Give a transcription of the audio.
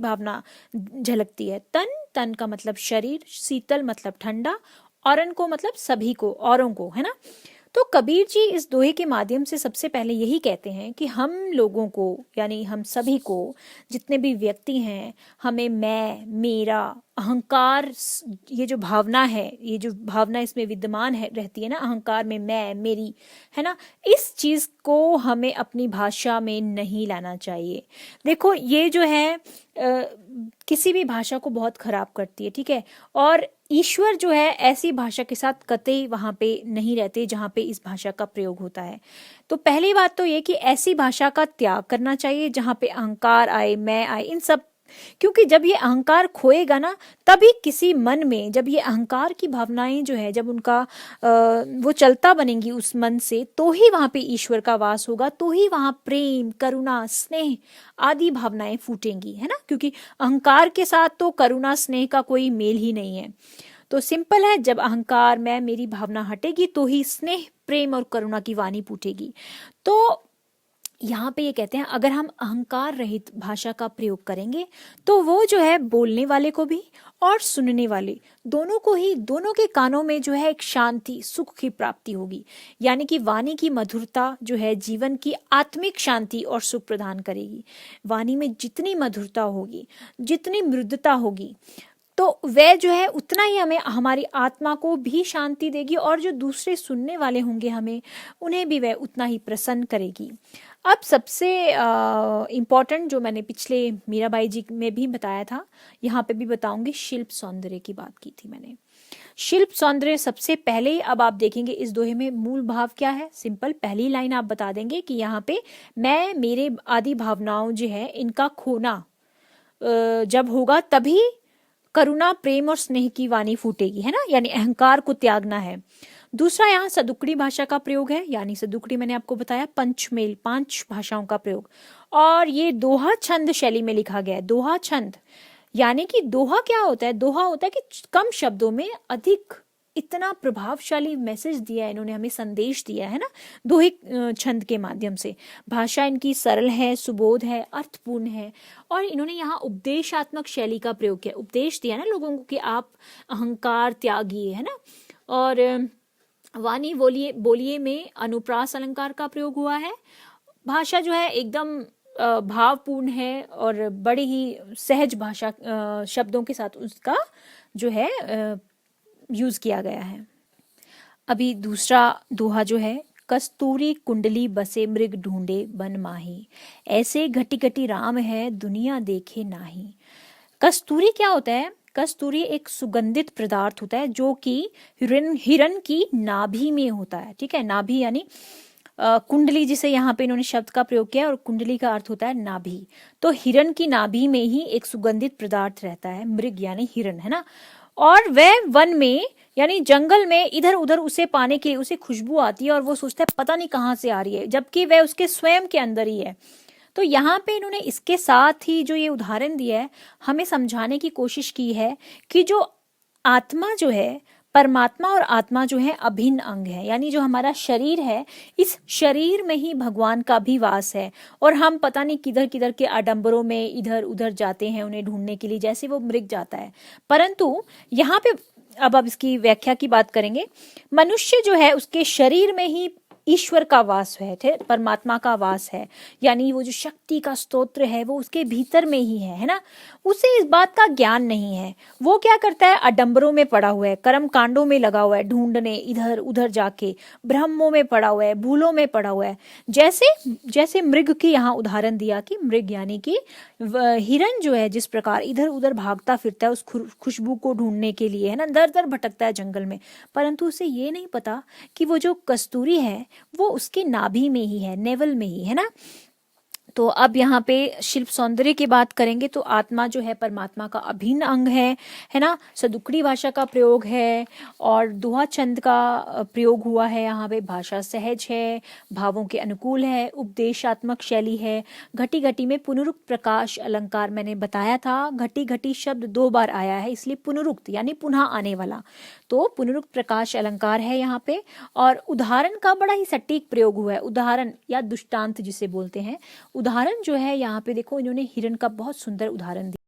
भावना झलकती है। तन, तन का मतलब शरीर, शीतल मतलब ठंडा, औरन को मतलब सभी को, औरों को, है ना। तो कबीर जी इस दोहे के माध्यम से सबसे पहले यही कहते हैं कि हम लोगों को, यानी हम सभी को, जितने भी व्यक्ति हैं, हमें मैं, मेरा, अहंकार, ये जो भावना है, ये जो भावना इसमें विद्यमान है, रहती है ना, अहंकार में मैं, मेरी, है ना, इस चीज को हमें अपनी भाषा में नहीं लाना चाहिए। देखो ये जो है किसी भी भाषा को बहुत खराब करती है, ठीक है। और ईश्वर जो है ऐसी भाषा के साथ कतई वहां पे नहीं रहते जहां पे इस भाषा का प्रयोग होता है। तो पहली बात तो ये कि ऐसी भाषा का त्याग करना चाहिए जहां पे अहंकार आए, मैं आए, इन सब, क्योंकि जब ये अहंकार खोएगा ना, तभी किसी मन में, जब ये अहंकार की भावनाएं जो है, जब उनका वो चलता बनेंगी उस मन से, तो ही वहां पे ईश्वर का वास होगा, तो ही वहां प्रेम, करुणा, स्नेह आदि भावनाएं फूटेंगी, है ना। क्योंकि अहंकार के साथ तो करुणा, स्नेह का कोई मेल ही नहीं है। तो सिंपल है, जब अहंकार, मैं, मेरी भावना हटेगी तो ही स्नेह, प्रेम और करुणा की वाणी फूटेगी। तो यहाँ पे ये कहते हैं अगर हम अहंकार रहित भाषा का प्रयोग करेंगे तो वो जो है बोलने वाले को भी और सुनने वाले दोनों को ही, दोनों के कानों में जो है एक शांति, सुख की प्राप्ति होगी। यानी कि वाणी की मधुरता जो है जीवन की आत्मिक शांति और सुख प्रदान करेगी। वाणी में जितनी मधुरता होगी, जितनी मृदुता होगी, तो वह जो है उतना ही हमें, हमारी आत्मा को भी शांति देगी, और जो दूसरे सुनने वाले होंगे हमें, उन्हें भी वह उतना ही प्रसन्न करेगी। अब सबसे इम्पॉर्टेंट जो मैंने पिछले मीराबाई जी में भी बताया था, यहाँ पे भी बताऊंगी, शिल्प सौंदर्य की बात की थी मैंने। शिल्प सौंदर्य सबसे पहले, अब आप देखेंगे इस दोहे में मूल भाव क्या है। सिंपल, पहली लाइन आप बता देंगे कि यहाँ पे मैं, मेरे आदि भावनाओं जो है इनका खोना जब होगा तभी करुणा, प्रेम और स्नेह की वाणी फूटेगी, है ना, यानी अहंकार को त्यागना है। दूसरा, यहाँ सदुक्कड़ी भाषा का प्रयोग है, यानी सदुक्कड़ी मैंने आपको बताया पंचमेल, 5 भाषाओं का प्रयोग, और ये दोहा छंद शैली में लिखा गया है। दोहा छंद यानी कि दोहा क्या होता है? दोहा होता है कि कम शब्दों में अधिक, इतना प्रभावशाली मैसेज दिया है इन्होंने, हमें संदेश दिया है ना, दोहे छंद के माध्यम से। भाषा इनकी सरल है, सुबोध है, अर्थपूर्ण है, और इन्होंने यहाँ उपदेशात्मक शैली का प्रयोग किया। उपदेश दिया ना लोगों को कि आप अहंकार त्यागिए, है ना। और वाणी बोलिए, बोलिए में अनुप्रास अलंकार का प्रयोग हुआ है। भाषा जो है एकदम भावपूर्ण है और बड़ी ही सहज भाषा, शब्दों के साथ उसका जो है यूज किया गया है। अभी दूसरा दोहा जो है, कस्तूरी कुंडली बसे मृग ढूंढे बन माही, ऐसे घटी घटी राम है दुनिया देखे नाही। कस्तूरी क्या होता है? कस्तूरी एक सुगंधित पदार्थ होता है जो कि हिरण की नाभि में होता है, ठीक है। नाभि यानी कुंडली, जिसे यहाँ पे इन्होंने शब्द का प्रयोग किया, और कुंडली का अर्थ होता है नाभि। तो हिरण की नाभि में ही एक सुगंधित पदार्थ रहता है, मृग यानी हिरण, है ना। और वह वन में यानी जंगल में इधर उधर उसे पाने के लिए उसे खुशबू आती है, और वो सोचता है पता नहीं कहाँ से आ रही है, जबकि वह उसके स्वयं के अंदर ही है। तो यहाँ पे इन्होंने इसके साथ ही जो ये उदाहरण दिया है, हमें समझाने की कोशिश की है कि जो आत्मा जो है, परमात्मा और आत्मा जो है अभिन्न अंग है, यानी जो हमारा शरीर है, इस शरीर में ही भगवान का भी वास है। और हम पता नहीं किधर किधर के आडंबरों में इधर उधर जाते हैं उन्हें ढूंढने के लिए, जैसे वो मृग जाता है। परंतु यहाँ पे अब इसकी व्याख्या की बात करेंगे। मनुष्य जो है उसके शरीर में ही ईश्वर का वास है, परमात्मा का वास है, यानी वो जो शक्ति का स्तोत्र है वो उसके भीतर में ही है ना। उसे इस बात का ज्ञान नहीं है। वो क्या करता है? आडंबरों में पड़ा हुआ है, कर्म कांडों में लगा हुआ है, ढूंढने इधर उधर जाके, ब्रह्मों में पड़ा हुआ है, भूलों में पड़ा हुआ है। जैसे जैसे मृग की यहाँ उदाहरण दिया कि मृग यानी कि हिरण जो है जिस प्रकार इधर उधर भागता फिरता है उस खुशबू को ढूंढने के लिए, है ना, दर दर भटकता है जंगल में, परंतु उसे ये नहीं पता कि वो जो कस्तूरी है वो उसके नाभि में ही है, नेवल में ही, है ना। तो अब यहाँ पे शिल्प सौंदर्य की बात करेंगे तो आत्मा जो है परमात्मा का अभिन्न अंग है ना। सदुक्कड़ी भाषा का प्रयोग है और दोहा छंद का प्रयोग हुआ है। यहाँ पे भाषा सहज है, भावों के अनुकूल है, उपदेशात्मक शैली है। घटी घटी में पुनरुक्त प्रकाश अलंकार मैंने बताया था। घटी घटी शब्द 2 बार आया है, इसलिए पुनरुक्त यानी पुनः आने वाला, तो पुनरुक्त प्रकाश अलंकार है यहाँ पे। और उदाहरण का बड़ा ही सटीक प्रयोग हुआ है। उदाहरण या दृष्टांत जिसे बोलते हैं, उदाहरण जो है यहाँ पे देखो इन्होंने हिरण का बहुत सुंदर उदाहरण दिया।